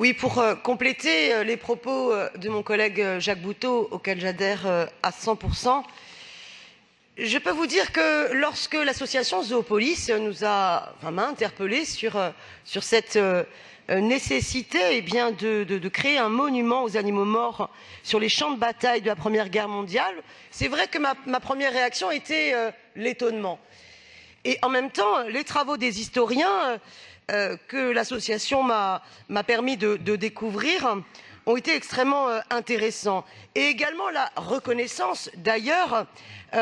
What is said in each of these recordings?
Oui, pour compléter les propos de mon collègue Jacques Boutot, auquel j'adhère à 100%, je peux vous dire que lorsque l'association Zoopolis m'a interpellé sur cette nécessité de créer un monument aux animaux morts sur les champs de bataille de la Première Guerre mondiale, c'est vrai que ma première réaction était l'étonnement. Et en même temps, les travaux des historiens que l'association m'a permis de découvrir ont été extrêmement intéressants. Et également la reconnaissance, d'ailleurs,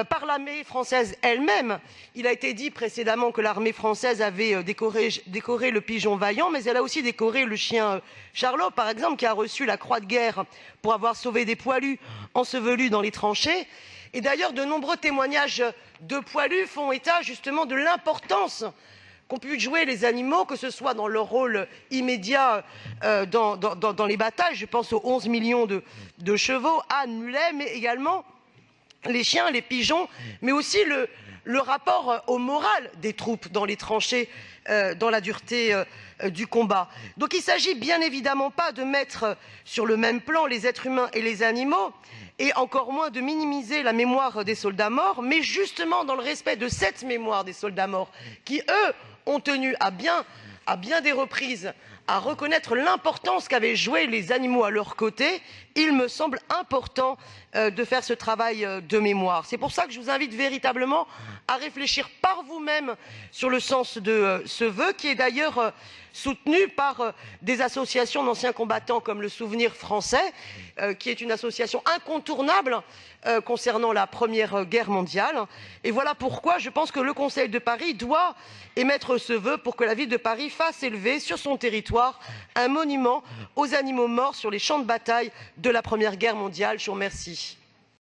par l'armée française elle-même. Il a été dit précédemment que l'armée française avait décoré le pigeon vaillant, mais elle a aussi décoré le chien Charlot, par exemple, qui a reçu la croix de guerre pour avoir sauvé des poilus ensevelis dans les tranchées. Et d'ailleurs, de nombreux témoignages de poilus font état justement de l'importance qu'ont pu jouer les animaux, que ce soit dans leur rôle immédiat dans les batailles. Je pense aux 11 millions de chevaux, ânes, mulets, mais également les chiens, les pigeons, mais aussi le rapport au moral des troupes dans les tranchées, dans la dureté du combat. Donc il ne s'agit bien évidemment pas de mettre sur le même plan les êtres humains et les animaux, et encore moins de minimiser la mémoire des soldats morts, mais justement dans le respect de cette mémoire des soldats morts, qui eux ont tenu à bien des reprises à reconnaître l'importance qu'avaient joué les animaux à leur côté. Il me semble important de faire ce travail de mémoire. C'est pour ça que je vous invite véritablement à réfléchir par vous-même sur le sens de ce vœu, qui est d'ailleurs soutenu par des associations d'anciens combattants comme le Souvenir français, qui est une association incontournable concernant la Première Guerre mondiale. Et voilà pourquoi je pense que le Conseil de Paris doit émettre ce vœu pour que la ville de Paris fasse élever sur son territoire un monument aux animaux morts sur les champs de bataille de la Première Guerre mondiale. Je vous remercie.